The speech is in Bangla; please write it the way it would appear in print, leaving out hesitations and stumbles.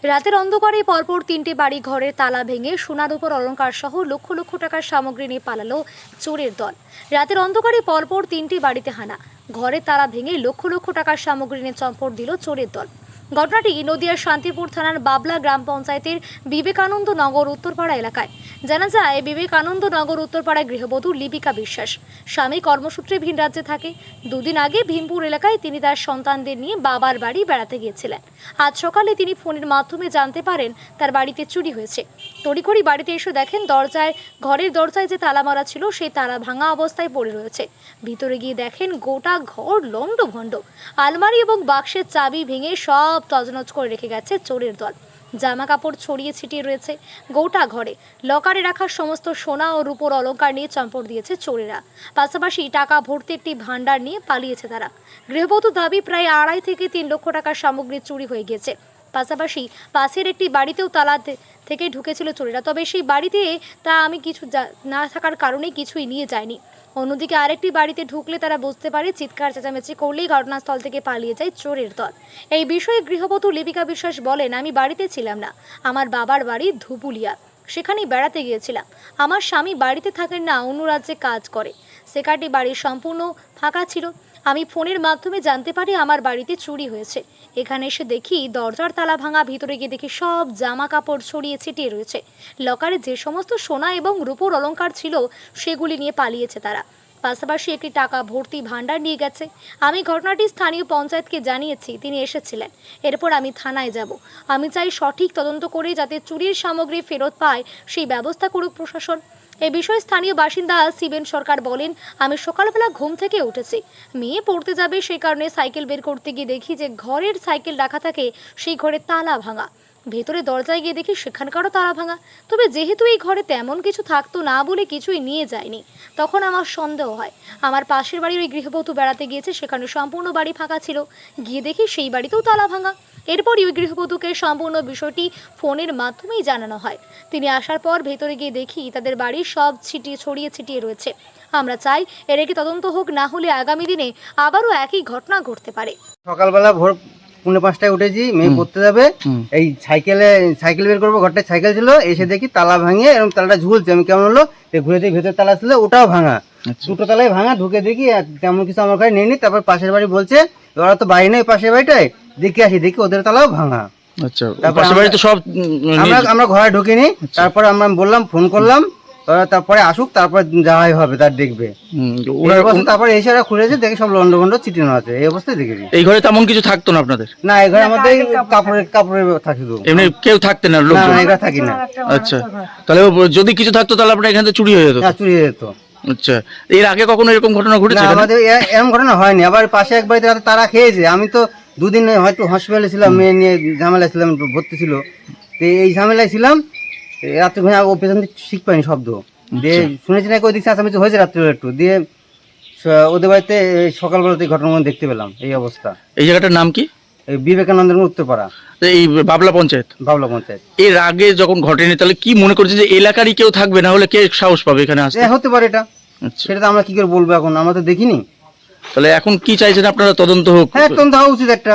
রাতের অন্ধকারে পরপর তিনটে বাড়ি ঘরের তালা ভেঙে সোনার উপর অলংকার সহ লক্ষ লক্ষ টাকার সামগ্রী নিয়ে পালালো চোরের দল। রাতের অন্ধকারে পরপর তিনটি বাড়িতে হানা, ঘরের তালা ভেঙে লক্ষ লক্ষ টাকার সামগ্রী নিয়ে চম্পট দিল চোরের দল। ঘটনাটি নদিয়ার শান্তিপুর থানার বাবলা গ্রাম পঞ্চায়েতের বিবেকানন্দ নগর উত্তরপাড়া এলাকায়। জানা যায়, বিবেকানন্দ নগর উত্তরপাড়ায় গৃহবধূ লিপিকা বিশ্বাস স্বামী কর্মসূত্রে ভিন রাজ্যে থাকে। দুদিন আগে ভীমপুর এলাকায় তিনি তার সন্তানদের নিয়ে বাবার বাড়ি বেড়াতে গিয়েছিলেন। আজ সকালে তিনি ফোনের মাধ্যমে জানতে পারেন তার বাড়িতে চুরি হয়েছে। তড়িঘড়ি বাড়িতে এসে দেখেন ঘরের দরজায় যে তালা মারা ছিল সেই তালা ভাঙা অবস্থায় পড়ে রয়েছে। ভিতরে গিয়ে দেখেন গোটা ঘর লণ্ডভণ্ড, আলমারি এবং বাক্সের চাবি ভেঙে সব তছনছ করে রেখে গেছে চোরের দল। জামা কাপড় ছড়িয়ে ছিটিয়ে রয়েছে গোটা ঘরে। লকারে রাখা সমস্ত সোনা ও রূপোর অলংকার নিয়ে চম্পট দিয়েছে চোরেরা। পাশাপাশি টাকা ভর্তি একটি ভান্ডার নিয়ে পালিয়েছে তারা। গৃহবধূ দাবি, প্রায় 2.5 থেকে 3 লক্ষ টাকার সামগ্রী চুরি হয়ে গেছে। পাশাপাশি পাশের একটি বাড়িতেও তালা থেকে ঢুকেছিল চোরেরা, তবে সেই বাড়িতে তা আমি কিছু না থাকার কারণে কিছুই নিয়ে যায়নি। অন্যদিকে আরেকটি বাড়িতে ঢুকলে তারা বুঝতে পারে, চিৎকার চেঁচামেচি করলেই ঘটনাস্থল থেকে পালিয়ে যায় চোরের দল। এই বিষয়ে গৃহবধূ লিপিকা বিশ্বাস বলেন, আমি বাড়িতে ছিলাম না, আমার বাবার বাড়ি ধুপুলিয়া, সেখানেই বেড়াতে গিয়েছিলাম। আমার স্বামী বাড়িতে থাকেন না, অন্য রাজ্যে কাজ করে। সেখানটি বাড়ির সম্পূর্ণ ফাঁকা ছিল। আমি ফোনের মাধ্যমে জানতে পারি আমার বাড়িতে চুরি হয়েছে। এখানে এসে দেখি দরজার তালা ভাঙা, ভিতরে গিয়ে দেখি সব জামা কাপড় ছড়িয়ে ছিটিয়ে রয়েছে। লকারে যে সমস্ত সোনা এবং রূপোর অলংকার ছিল সেগুলি নিয়ে পালিয়েছে তারা। পাশাপাশি একটি টাকা ভর্তি ভান্ডার নিয়ে গেছে। আমি ঘটনাটি স্থানীয় পঞ্চায়েতকে জানিয়েছি, তিনি এসেছিলেন। এরপর আমি থানায় যাব। আমি চাই সঠিক তদন্ত করে যাতে চুরির সামগ্রী ফেরত পায় সেই ব্যবস্থা করুক প্রশাসন। এ বিষয়ে স্থানীয় বাসিন্দা শিবেন সরকার বলেন, আমি সকালবেলা ঘুম থেকে উঠেছি, মেয়ে পড়তে যাবে সেই কারণে সাইকেল বের করতে গিয়ে দেখি যে ঘরের সাইকেল রাখা থাকে সেই ঘরে তালা ভাঙা। ভেতরে দরজায় গিয়ে দেখি সেখানকারও তালা ভাঙা। তবে যেহেতু এই ঘরে তেমন কিছু থাকতো না বলে কিছুই নিয়ে যায়নি। তখন আমার সন্দেহ হয় আমার পাশের বাড়ির ওই গৃহবধূ বেড়াতে গিয়েছে, সেখানে সম্পূর্ণ বাড়ি ফাঁকা ছিল। গিয়ে দেখি সেই বাড়িতেও তালা ভাঙা। এরপরই ওই গৃহবধূকে সম্পূর্ণ বিষয়টি ফোনের মাধ্যমেই জানানো হয়। তিনি আসার পর ভেতরে গিয়ে দেখি তাদের বাড়ি সব ছড়িয়ে ছিটিয়ে রয়েছে। আমরা চাই এর একটি তদন্ত হোক, না হলে আগামী দিনে আবারও একই ঘটনা ঘটতে পারে। সকালবেলা ভোর 4:45টায় উঠেছি, মেয়ে পড়তে যাবে, এই সাইকেল বের করবো, ঘরটায় সাইকেল ছিল, এসে দেখি তালা ভাঙিয়ে এরকম তালাটা ঝুলছে। আমি কেমন হলো, ঘুরে দেখি ভেতরে তালা ছিল, ওটাও ভাঙা। দুটো তালাই ভাঙা। ঢুকে দেখি তেমন কিছু আমার কাছে নেই। তারপর পাশের বাড়ি বলছে ওরা তো বাড়ি নেই, পাশের বাড়িটায় দেখে আসি, দেখি ওদের তালাও ভাঙা। আচ্ছা, পাশের বাড়ি তো সব আমরা ঘরে ঢুকিনি। তারপর আমরা বললাম, ফোন করলাম, তারপরে আসুক, তারপর যাওয়াই হবে, তার দেখবে। তারপরে এসে ওরা খুলেছে, দেখে সব লন্ডভন্ড ছিটানো আছে। এই অবস্থায় দেখেছি। এই ঘরে তেমন কিছু থাকতো না আপনাদের? না, এই ঘরে আমাদের কাপড়ের থাকি, এমনি কেউ থাকতেন না, লোক থাকি না। আচ্ছা, তাহলে যদি কিছু থাকতো তাহলে আপনার এখান থেকে চুরি হয়ে যেত? চুরি হয়ে যেত। আচ্ছা, এর আগে কখনো এরকম ঘটনা ঘটেছে? আমাদের এরকম ঘটনা হয়নি। আবার পাশে এক বাড়িতে রাতে তারা খেয়েছে। আমি তো 2 দিন হয়তো হসপিটালে ছিলাম, মেয়ে নিয়ে ঝামেলায় ছিলাম, ভর্তি ছিল। তো এই ঝামেলায় ছিলাম, রাত্রে ঘুমিয়ে ও পেছন দিকে ঠিক পাইনি শব্দ দিয়ে, শুনেছি নাকি ওই দিক চেঁচামেচি হয়েছে রাত্রে একটু দিয়ে। ওদের বাড়িতে সকালবেলাতে ঘটনা দেখতে পেলাম এই অবস্থা। এই জায়গাটার নাম কি? বিবেকানন্দের উত্তরপাড়া, এই বাবলা পঞ্চায়েত। বাবলা পঞ্চায়েত। এর আগে যখন ঘটেনি, তাহলে কি মনে করছে যে এলাকারই কেউ থাকবে, না হলে কে সাহস পাবে এখানে আসতে? হতে পারে এটা। সেটা তো আমরা কি করে বলবো, এখন আমরা তো দেখিনি। তাহলে এখন কি চাইছেন আপনারা? তদন্ত হোক? হ্যাঁ, তদন্ত হওয়া উচিত একটা।